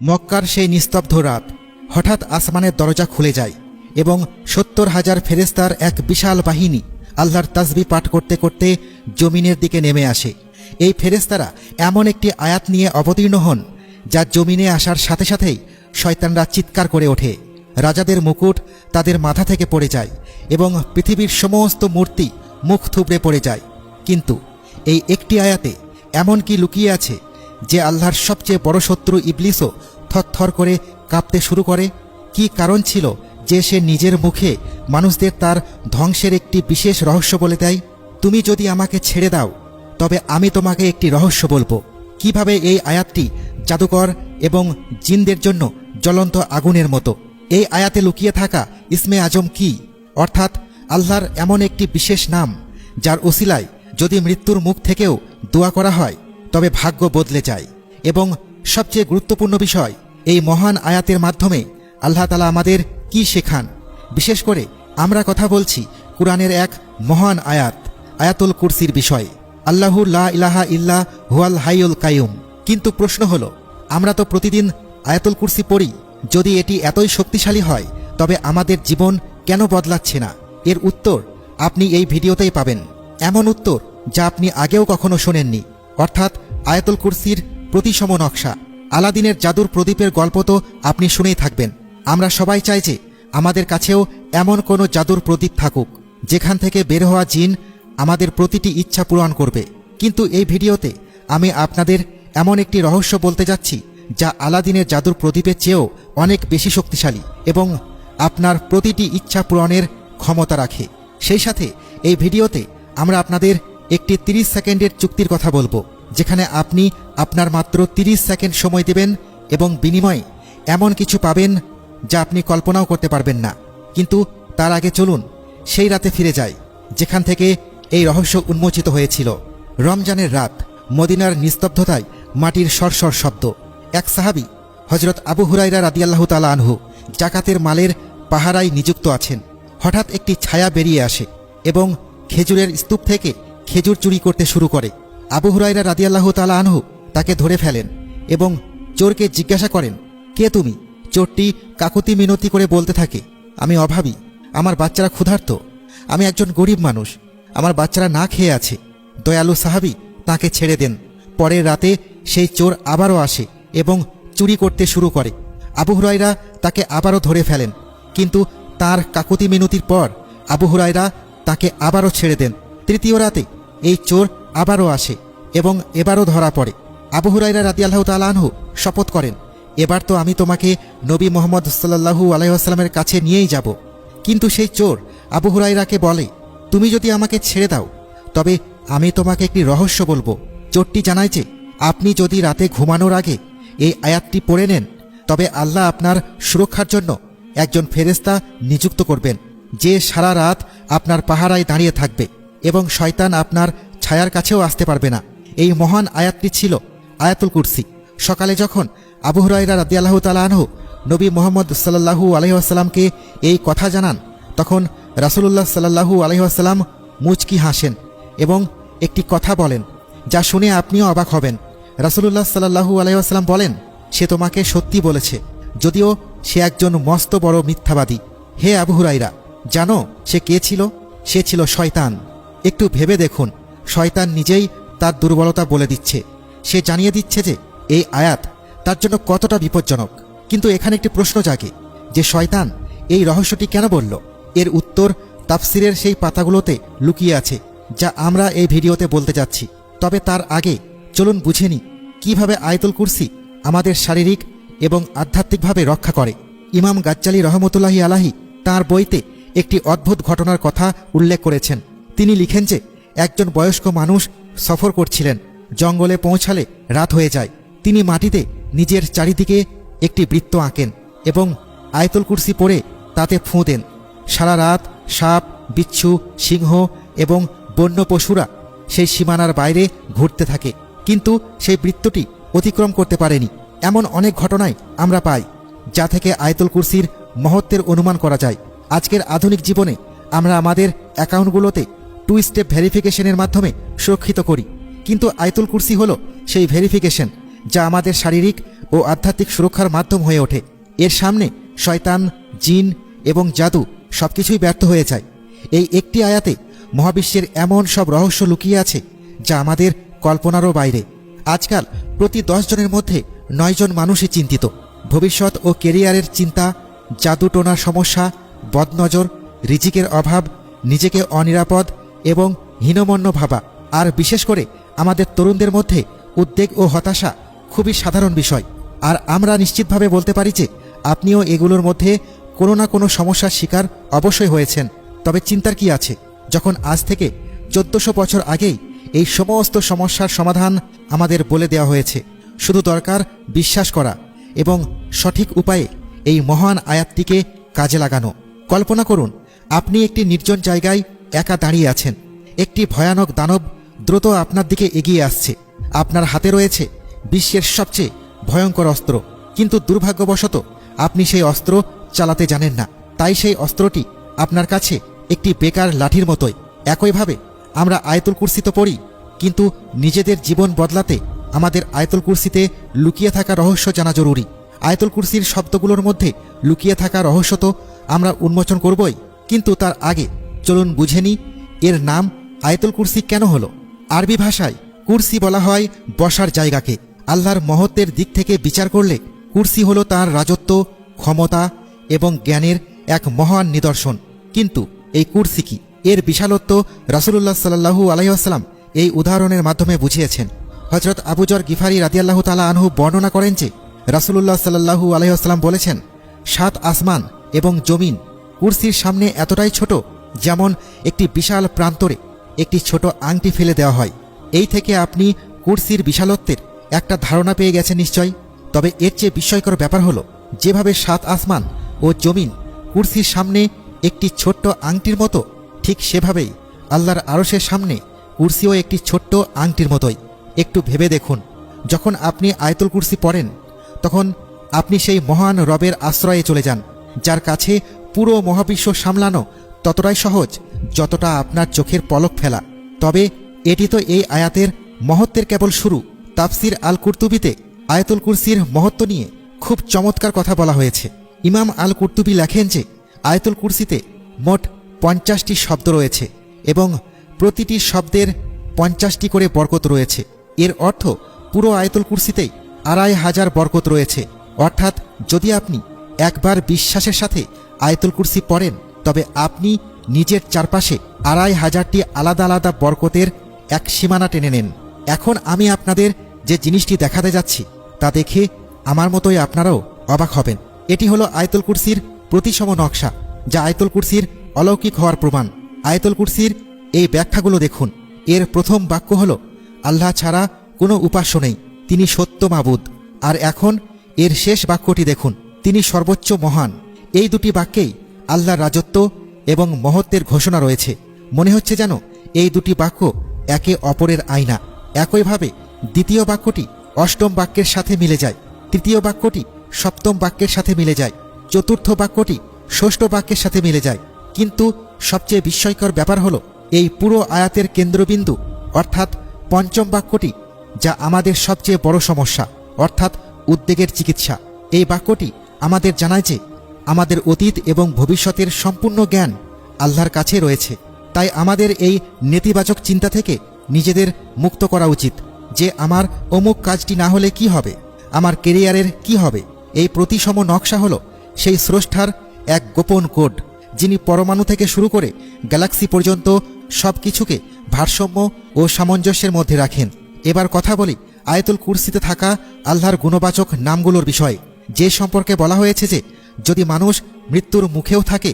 মক্কার সেই নিস্তব্ধ রাত, হঠাৎ আসমানের দরজা খুলে যায় এবং ৭০,০০০ ফেরেশতার এক বিশাল বাহিনী আল্লাহর তাসবিহ পাঠ করতে করতে জমিনের দিকে নেমে আসে। এই ফেরেশতারা এমন একটি আয়াত নিয়ে অবতীর্ণ হন যা জমিনে আসার সাথে সাথেই শয়তানরা চিৎকার করে ওঠে। রাজাদের মুকুট তাদের মাথা থেকে পড়ে যায় এবং পৃথিবীর সমস্ত মূর্তি মুখ থুবড়ে পড়ে যায়। কিন্তু এই একটি আয়াতে এমন কি লুকিয়ে আছে যে আল্লাহর সবচেয়ে বড় শত্রু ইবলিসও থরথর করে কাঁপতে শুরু করে? কি কারণ ছিল যে সে নিজের মুখে মানুষদের তার ধ্বংসের একটি বিশেষ রহস্য বলে দেয়? তুমি যদি আমাকে ছেড়ে দাও তবে আমি তোমাকে একটি রহস্য বলবো। কিভাবে এই আয়াতটি জাদুকর এবং জিনদের জন্য জ্বলন্ত আগুনের মতো। এই আয়াতে লুকিয়ে থাকা ইসমে আজম কি, অর্থাৎ আল্লাহর এমন একটি বিশেষ নাম যার ওসিলায় যদি মৃত্যুর মুখ থেকেও দোয়া করা হয় তবে ভাগ্য বদলে যায়। এবং সবচেয়ে গুরুত্বপূর্ণ বিষয়, এই মহান আয়াতের মাধ্যমে আল্লাহ তাআলা আমাদের কি শেখান। বিশেষ করে আমরা কথা বলছি কুরআনের এক মহান আয়াত, আয়াতুল কুরসির বিষয়ে। আল্লাহু লা ইলাহা ইল্লা হুয়াল হাইয়ুল কাইয়ুম। কিন্তু প্রশ্ন হলো, আমরা তো প্রতিদিন আয়াতুল কুরসি পড়ি। যদি এটি এতই শক্তিশালী হয় তবে আমাদের জীবন কেন বদলাচ্ছে না? এর উত্তর আপনি এই ভিডিওতেই পাবেন। এমন উত্তর যা আপনি আগেও কখনো শোনেননি। অর্থাৎ আয়াতুল কুরসির প্রতিসম নকশা। আলাদিনের জাদুর প্রদীপের গল্প তো আপনি শুনেই থাকবেন। আমরা সবাই চাই যে আমাদের কাছেও এমন কোনো জাদুর প্রদীপ থাকুক যেখান থেকে বের হওয়া জিন আমাদের প্রতিটি ইচ্ছা পূরণ করবে। কিন্তু এই ভিডিওতে আমি আপনাদের এমন একটি রহস্য বলতে যাচ্ছি যা আলাদিনের জাদুর প্রদীপের চেয়েও অনেক বেশি শক্তিশালী এবং আপনার প্রতিটি ইচ্ছা পূরণের ক্ষমতা রাখে। সেই সাথে এই ভিডিওতে আমরা আপনাদের একটি 30 সেকেন্ডের চুক্তির কথা বলবো, যেখানে আপনি আপনার মাত্র 30 সেকেন্ড সময় দেবেন এবং বিনিময়ে এমন কিছু পাবেন যা আপনি কল্পনাও করতে পারবেন না। কিন্তু তার আগে চলুন সেই রাতে ফিরে যাই যেখান থেকে এই রহস্য উন্মোচিত হয়েছিল। রমজানের রাত, মদিনার নিস্তব্ধতায় মাটির সরসর শব্দ। এক সাহাবী হযরত আবু হুরায়রা রাদিয়াল্লাহু তাআলা আনহু জাকাতের মালের পাহারায় নিযুক্ত আছেন। হঠাৎ একটি ছায়া বেরিয়ে আসে এবং খেজুরের স্তূপ থেকে খেজুর চুরি করতে শুরু করে। আবু হুরায়রা রাদিয়াল্লাহু তাআলা আনহু তাকে ধরে ফেলেন এবং চোরকে জিজ্ঞাসা করেন, কে তুমি? চোরটি কাকুতি মিনতি করে বলতে থাকে, আমি অভাবী, আমার বাচ্চারা ক্ষুধার্ত, আমি একজন গরিব মানুষ, আমার বাচ্চারা না খেয়ে আছে। দয়ালু সাহাবী তাকে ছেড়ে দেন। পরের রাতে সেই চোর আবারও আসে এবং চুরি করতে শুরু করে। আবু হুরায়রা তাকে আবারও ধরে ফেলেন, কিন্তু তার কাকুতি মিনতির পর আবু হুরায়রা তাকে আবারও ছেড়ে দেন। তৃতীয় রাতে এই চোর আবারও আসে এবং এবারও ধরা পড়ে। আবু হুরায়রা রাদিয়াল্লাহু তাআলা আনহু শপথ করেন, এবার তো আমি তোমাকে নবী মুহাম্মদ সাল্লাল্লাহু আলাইহি ওয়াসাল্লামের কাছে নিয়েই যাব। কিন্তু সেই চোর আবু হুরায়রাকে বলে, তুমি যদি আমাকে ছেড়ে দাও তবে আমি তোমাকে একটি রহস্য বলবো। চোরটি জানায় যে আপনি যদি রাতে ঘুমানোর আগে এই আয়াতটি পড়ে নেন তবে আল্লাহ আপনার সুরক্ষার জন্য একজন ফেরেশতা নিযুক্ত করবেন, যে সারা রাত আপনার পাহারায় দাঁড়িয়ে থাকবে এবং শয়তান আপনার ছায়ার কাছেও আসতে পারবে না। এই মহান আয়াতটি ছিল আয়াতুল কুরসি। সকালে যখন আবু হুরায়রা রাদিয়াল্লাহু তাআলা আনহু নবী মুহাম্মদ সাল্লাল্লাহু আলাইহি ওয়াসাল্লামকে এই কথা জানান, তখন রাসূলুল্লাহ সাল্লাল্লাহু আলাইহি ওয়াসাল্লাম মুচকি হাসেন এবং একটি কথা বলেন যা শুনে আপনিও অবাক হবেন। রাসূলুল্লাহ সাল্লাল্লাহু আলাইহি ওয়াসাল্লাম বলেন, সে তোমাকে সত্যি বলেছে, যদিও সে একজন মস্ত বড় মিথ্যাবাদী। হে আবু হুরায়রা, জানো সে কে ছিল? সে ছিল শয়তান। একটু ভেবে দেখুন, শয়তান নিজেই তার দুর্বলতা বলে দিচ্ছে। সে জানিয়ে দিচ্ছে যে এই আয়াত তার জন্য কতটা বিপজ্জনক। কিন্তু এখানে একটি প্রশ্ন জাগে যে শয়তান এই রহস্যটি কেন বলল? এর উত্তর তাফসিরের সেই পাতাগুলোতে লুকিয়ে আছে যা আমরা এই ভিডিওতে বলতে যাচ্ছি। তবে তার আগে চলুন বুঝে নিই কীভাবে আয়াতুল কুরসি আমাদের শারীরিক এবং আধ্যাত্মিকভাবে রক্ষা করে। ইমাম গাজ্জালী রহমতুল্লাহি আলাইহি তাঁর বইতে একটি অদ্ভুত ঘটনার কথা উল্লেখ করেছেন। তিনি লিখেন যে একজন বয়স্ক মানুষ সফর করছিলেন। জঙ্গলে পৌঁছালে রাত হয়ে যায়। তিনি মাটিতে নিজের চারিদিকে একটি বৃত্ত আঁকেন এবং আয়াতুল কুরসি পড়ে তাতে ফুঁ দেন। সারা রাত সাপ, বিচ্ছু, সিংহ এবং বন্য পশুরা সেই সীমানার বাইরে ঘুরতে থাকে, কিন্তু সেই বৃত্তটি অতিক্রম করতে পারেনি। এমন অনেক ঘটনাই আমরা পাই যা থেকে আয়াতুল কুরসির মহত্বের অনুমান করা যায়। আজকের আধুনিক জীবনে আমরা আমাদের অ্যাকাউন্টগুলোতে 2 স্টেপ ভেরিফিকেশনের মাধ্যমে সুরক্ষিত করি, কিন্তু আয়াতুল কুরসি হলো সেই ভেরিফিকেশন যা আমাদের শারীরিক ও আধ্যাত্মিক সুরক্ষার মাধ্যম হয়ে ওঠে। এর সামনে শয়তান, জিন এবং জাদু সবকিছুই ব্যর্থ হয়ে যায়। এই একটি আয়াতে মহাবিশ্বের এমন সব রহস্য লুকিয়ে আছে যা আমাদের কল্পনারও বাইরে। আজকাল প্রতি 10 জনের মধ্যে 9 জন মানুষই চিন্তিত। ভবিষ্যৎ ও কেরিয়ারের চিন্তা, জাদুটোনার সমস্যা, বদনজর, রিজিকের অভাব, নিজেকে অনিরাপদ এবং হীনমন্য ভাবা, আর বিশেষ করে আমাদের তরুণদের মধ্যে উদ্বেগ ও হতাশা খুবই সাধারণ বিষয়। আর আমরা নিশ্চিতভাবে বলতে পারি যে আপনিও এগুলোর মধ্যে কোনো না কোনো সমস্যার শিকার অবশ্যই হয়েছেন। তবে চিন্তার কি আছে, যখন আজ থেকে 1400 বছর আগেই এই সমস্ত সমস্যার সমাধান আমাদের বলে দেওয়া হয়েছে। শুধু দরকার বিশ্বাস করা এবং সঠিক উপায়ে এই মহান আয়াতটিকে কাজে লাগানো। কল্পনা করুন, আপনি একটি নির্জন জায়গায় একা দাঁড়িয়ে আছেন। একটি ভয়ানক দানব দ্রুত আপনার দিকে এগিয়ে আসছে। আপনার হাতে রয়েছে বিশ্বের সবচেয়ে ভয়ঙ্কর অস্ত্র, কিন্তু দুর্ভাগ্যবশত আপনি সেই অস্ত্র চালাতে জানেন না। তাই সেই অস্ত্রটি আপনার কাছে একটি বেকার লাঠির মতোই। একইভাবে আমরা আয়াতুল কুরসি তো পড়ি, কিন্তু নিজেদের জীবন বদলাতে আমাদের আয়াতুল কুরসিতে লুকিয়ে থাকা রহস্য জানা জরুরি। আয়াতুল কুরসির শব্দগুলোর মধ্যে লুকিয়ে থাকা রহস্য তো আমরা উন্মোচন করবই, কিন্তু তার আগে চলুন বুঝে নিই এর নাম আয়াতুল কুরসি কেন হলো। আরবি ভাষায় কুরসি বলা হয় বসার জায়গাকে। আল্লাহর মহত্বের দিক থেকে বিচার করলে কুরসি হলো তার রাজত্ব, ক্ষমতা এবং জ্ঞানের এক মহান নিদর্শন। কিন্তু এই কুরসি কি? এর বিশালত্ব রাসূলুল্লাহ সাল্লাল্লাহু আলাইহি ওয়াসাল্লাম এই উদাহরণের মাধ্যমে বুঝিয়েছেন। হযরত আবু যর গিফারি রাদিয়াল্লাহু তাআলা আনহু বর্ণনা করেন যে রাসূলুল্লাহ সাল্লাল্লাহু আলাইহি ওয়াসাল্লাম বলেছেন, 7 আসমান এবং জমিন কুরসির সামনে এতটাই ছোট যেমন একটি বিশাল প্রান্তরে একটি ছোট আংটি ফেলে দেওয়া হয়। এই থেকে আপনি কুরসির বিশালত্বের একটা ধারণা পেয়ে গেছেন নিশ্চয়। তবে এর চেয়ে বিস্ময়কর ব্যাপার হলো, যেভাবে 7 আসমান ও জমিন কুরসির সামনে একটি ছোট্ট আংটির মতো, ঠিক সেভাবেই আল্লাহর আরশের সামনে কুরসিও একটি ছোট্ট আংটির মতোই। একটু ভেবে দেখুন, যখন আপনি আয়াতুল কুরসি পড়েন তখন আপনি সেই মহান রবের আশ্রয়ে চলে যান, যার কাছে পুরো মহাবিশ্ব সামলানো ততটাই সহজ যতটা আপনার চোখের পলক ফেলা। তবে এটি তো এই আয়াতের মহত্বের কেবল শুরু। তাফসির আল কুরতুবিতে আয়াতুল কুরসির মহত্ব নিয়ে খুব চমৎকার কথা বলা হয়েছে। ইমাম আল কুরতুবি লেখেন যে আয়াতুল কুরসিতে মোট 50টি শব্দ রয়েছে এবং প্রতিটি শব্দের 50টি করে বরকত রয়েছে। এর অর্থ পুরো আয়াতুল কুরসিতেই 2500 বরকত রয়েছে। অর্থাৎ যদি আপনি একবার বিশ্বাসের সাথে আয়াতুল কুরসি পড়েন তবে আপনি নিজের চারপাশে 2500টি আলাদা আলাদা বরকতের এক সীমানা টেনে নেন। এখন আমি আপনাদের যে জিনিসটি দেখাতে যাচ্ছি তা দেখে আমার মতোই আপনারাও অবাক হবেন। এটি হলো আয়াতুল কুরসির প্রতিসম নকশা, যা আয়াতুল কুরসির অলৌকিক হওয়ার প্রমাণ। আয়াতুল কুরসির এই ব্যাখ্যাগুলো দেখুন। এর প্রথম বাক্য হলো, আল্লাহ ছাড়া কোনো উপাস্য নেই, তিনি সত্য মাবুদ। আর এখন এর শেষ বাক্যটি দেখুন, তিনি সর্বোচ্চ মহান। এই দুটি বাক্যেই আল্লাহর রাজত্ব এবং মহত্বের ঘোষণা রয়েছে। মনে হচ্ছে যেন এই দুটি বাক্য একে অপরের আয়না। একইভাবে দ্বিতীয় বাক্যটি অষ্টম বাক্যের সাথে মিলে যায়, তৃতীয় বাক্যটি সপ্তম বাক্যের সাথে মিলে যায়, চতুর্থ বাক্যটি ষষ্ঠ বাক্যের সাথে মিলে যায়। কিন্তু সবচেয়ে বিস্ময়কর ব্যাপার হলো এই পুরো আয়াতের কেন্দ্রবিন্দু অর্থাৎ পঞ্চম বাক্যটি, যা আমাদের সবচেয়ে বড় সমস্যা অর্থাৎ উদ্বেগের চিকিৎসা। এই বাক্যটি আমাদের জানায় যে আমাদের অতীত এবং ভবিষ্যতের সম্পূর্ণ জ্ঞান আল্লাহর কাছে রয়েছে। তাই আমাদের এই নেতিবাচক চিন্তা থেকে নিজেদের মুক্ত করা উচিত যে আমার অমুক কাজটি না হলে কি হবে, আমার কেরিয়ারের কি হবে। এই প্রতিসম নকশা হলো সেই স্রষ্টার এক গোপন কোড, যিনি পরমাণু থেকে শুরু করে গ্যালাক্সি পর্যন্ত সব কিছুকে ভারসাম্য ও সামঞ্জস্যের মধ্যে রাখেন। এবার কথা বলি আয়াতুল কুরসিতে থাকা আল্লাহর গুণবাচক নামগুলোর বিষয়ে, যে সম্পর্কে বলা হয়েছে যে যদি মানুষ মৃত্যুর মুখেও থাকে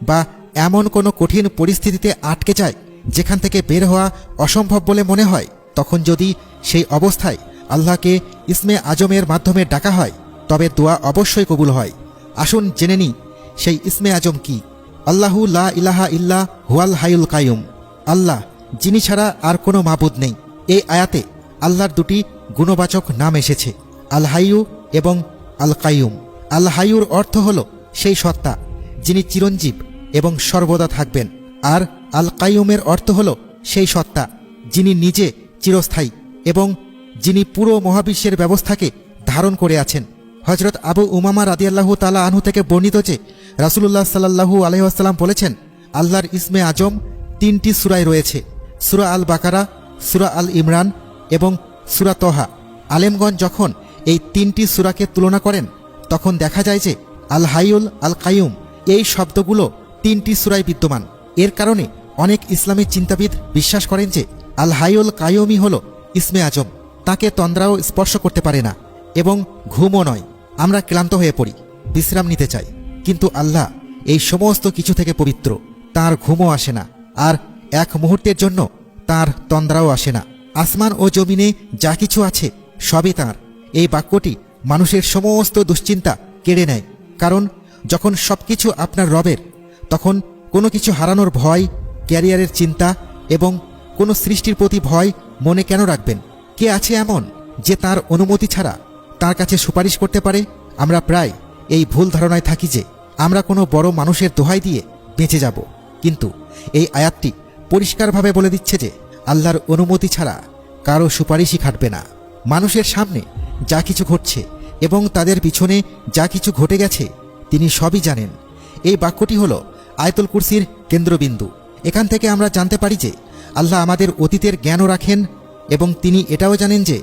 বা এমন কোনো কঠিন পরিস্থিতিতে আটকে যায় যেখান থেকে বের হওয়া অসম্ভব বলে মনে হয়, তখন যদি সেই অবস্থায় আল্লাহকে ইসমে আজমের মাধ্যমে ডাকা হয় তবে দোয়া অবশ্যই কবুল হয়। আসুন জেনে নিই সেই ইসমে আজম কি। আল্লাহু লা ইলাহা ইল্লা হুয়াল হায়ুল কায়ুম, আল্লাহ যিনি ছাড়া আর কোনো মাবুদ নেই। এই আয়াতে আল্লাহর দুটি গুণবাচক নাম এসেছে, আল হাইয়ু এবং আল কায়ুম। আল হাইয়ুর অর্থ হল সেই সত্তা যিনি চিরঞ্জীব এবং সর্বদা থাকবেন, আর আল কায়ুমের অর্থ হল সেই সত্তা যিনি নিজে চিরস্থায়ী এবং যিনি পুরো মহাবিশ্বের ব্যবস্থাকে ধারণ করে আছেন। হজরত আবু উমামা রাদিয়াল্লাহু তাআলা আনহু থেকে বর্ণিত যে রাসূলুল্লাহ সাল্লাল্লাহু আলাইহি ওয়াসাল্লাম বলেছেন, আল্লাহর ইসমে আজম 3টি সূরায় রয়েছে, সূরা আল বাকারা, সূরা আল ইমরান এবং সূরা তহা। আলেমগণ যখন এই 3টি সূরাকে তুলনা করেন তখন দেখা যায় যে আল হাইউল আল কাইয়ুম এই শব্দগুলো 3টি সূরায় বিদ্যমান। এর কারণে অনেক ইসলামী চিন্তাবিদ বিশ্বাস করেন যে আল হাইউল কাইয়ুমই হল ইসমে আজম। তাকে তন্দ্রাও স্পর্শ করতে পারে না এবং ঘুমও নয়। আমরা ক্লান্ত হয়ে পড়ি, বিশ্রাম নিতে চাই, কিন্তু আল্লাহ এই সমস্ত কিছু থেকে পবিত্র। তার ঘুমও আসে না, আর এক মুহূর্তের জন্য তার তন্দ্রাও আসে না। আসমান ও জমিনে যা কিছু আছে সবই তাঁর। এই বাক্যটি মানুষের সমস্ত দুশ্চিন্তা কেড়ে নেয়, কারণ যখন সবকিছু আপনার রবের, তখন কোনো কিছু হারানোর ভয়, ক্যারিয়ারের চিন্তা এবং কোনো সৃষ্টির প্রতি ভয় মনে কেন রাখবেন? কে আছে এমন যে তার অনুমতি ছাড়া তার কাছে সুপারিশ করতে পারে? আমরা প্রায় এই ভুল ধারণায় থাকি যে আমরা কোনো বড় মানুষের দোহাই দিয়ে বেঁচে যাব, কিন্তু এই আয়াতটি পরিষ্কারভাবে বলে দিচ্ছে যে আল্লাহর অনুমতি ছাড়া কারো সুপারিশই খাটবে না। মানুষের সামনে যা কিছু ঘটছে এবং তাদের পিছনে যা কিছু ঘটে গেছে তিনি সবই জানেন। এই বাক্যটি হল আয়াতুল কুরসির কেন্দ্রবিন্দু। এখান থেকে আমরা জানতে পারি যে আল্লাহ আমাদের অতীতের জ্ঞানও রাখেন এবং তিনি এটাও জানেন যে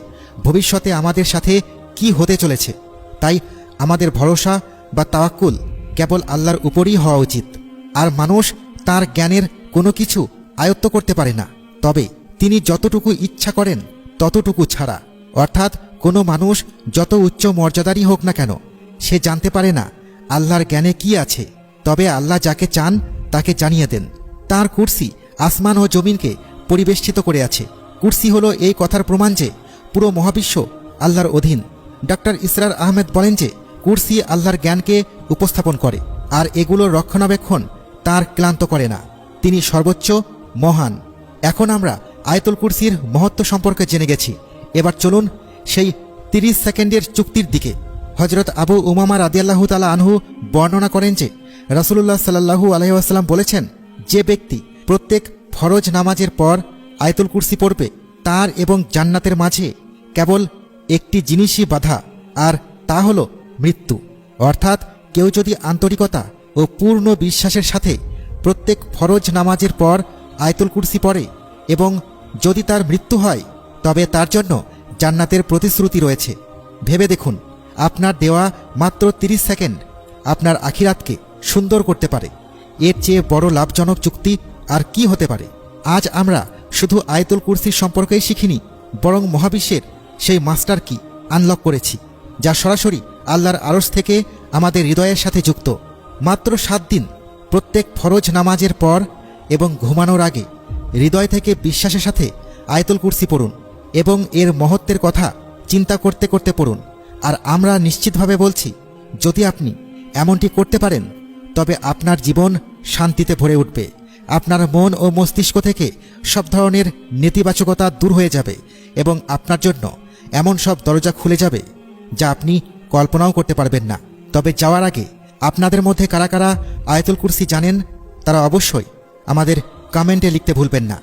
ভবিষ্যতে আমাদের সাথে কি হতে চলেছে। তাই আমাদের ভরসা বা তাওয়াক্কুল কেবল আল্লাহর উপরই হওয়া উচিত। আর মানুষ তার জ্ঞানের কোনো কিছু আয়ত্ত করতে পারে না, তবে তিনি যতটুকু ইচ্ছা করেন ততটুকু ছাড়া। অর্থাৎ কোনো মানুষ যত উচ্চ মর্যাদারই হোক না কেন, সে জানতে পারে না আল্লাহর জ্ঞানে কি আছে। তবে আল্লাহ যাকে চান তাকে জানিয়ে দেন। তার কুরসি আসমান ও জমিনকে পরিবেষ্টিত করে আছে। কুরসি হলো এই কথার প্রমাণ যে পুরো মহাবিশ্ব আল্লাহর অধীন। ডক্টর ইসরার আহমেদ বলেন যে কুরসি আল্লাহর জ্ঞানকে উপস্থাপন করে, আর এগুলোর রক্ষণাবেক্ষণ তার ক্লান্ত করে না। তিনি সর্বোচ্চ, মহান। এখন আমরা আয়াতুল কুরসির মহত্ব সম্পর্কে জেনে গেছি। এবার চলুন সেই 30 সেকেন্ডের চুক্তির দিকে। হজরত আবু উমামা রাদিয়াল্লাহু তাআলা আনহু বর্ণনা করেন যে রাসূলুল্লাহ সাল্লাল্লাহু আলাইহি ওয়াসাল্লাম বলেছেন, যে ব্যক্তি প্রত্যেক ফরজ নামাজের পর আয়াতুল কুরসি পড়বে তার এবং জান্নাতের মাঝে কেবল একটি জিনিসই বাধা, আর তা হল মৃত্যু। অর্থাৎ কেউ যদি আন্তরিকতা ও পূর্ণ বিশ্বাসের সাথে প্রত্যেক ফরজ নামাজের পর আয়াতুল কুরসি পড়ে এবং যদি তার মৃত্যু হয়, তবে তার জন্য জান্নাতের প্রতিশ্রুতি রয়েছে। ভেবে দেখুন, আপনার দেওয়া মাত্র 30 সেকেন্ড আপনার আখিরাতকে সুন্দর করতে পারে। এর চেয়ে বড় লাভজনক চুক্তি আর কি হতে পারে? আজ আমরা শুধু আয়াতুল কুরসির সম্পর্কেই শিখিনি, বরং মহাবিশ্বের সেই মাস্টার কি আনলক করেছি, যা সরাসরি আল্লাহর আরশ থেকে আমাদের হৃদয়ের সাথে যুক্ত। মাত্র 7 দিন প্রত্যেক ফরজ নামাজের পর এবং ঘুমানোর আগে হৃদয় থেকে বিশ্বাসের সাথে আয়াতুল কুরসি পড়ুন এবং এর মহত্বের কথা চিন্তা করতে করতে পড়ুন। আর আমরা নিশ্চিতভাবে বলছি, যদি আপনি এমনটি করতে পারেন তবে আপনার জীবন শান্তিতে ভরে উঠবে। আপনার মন ও মস্তিষ্ক থেকে সব ধরনের নেতিবাচকতা দূর হয়ে যাবে এবং আপনার জন্য এমন সব দরজা খুলে যাবে যা আপনি কল্পনাও করতে পারবেন না। তবে যাওয়ার আগে আপনাদের মধ্যে কারা কারা আয়াতুল কুরসি জানেন তারা অবশ্যই আমাদের কমেন্টে লিখতে ভুলবেন না।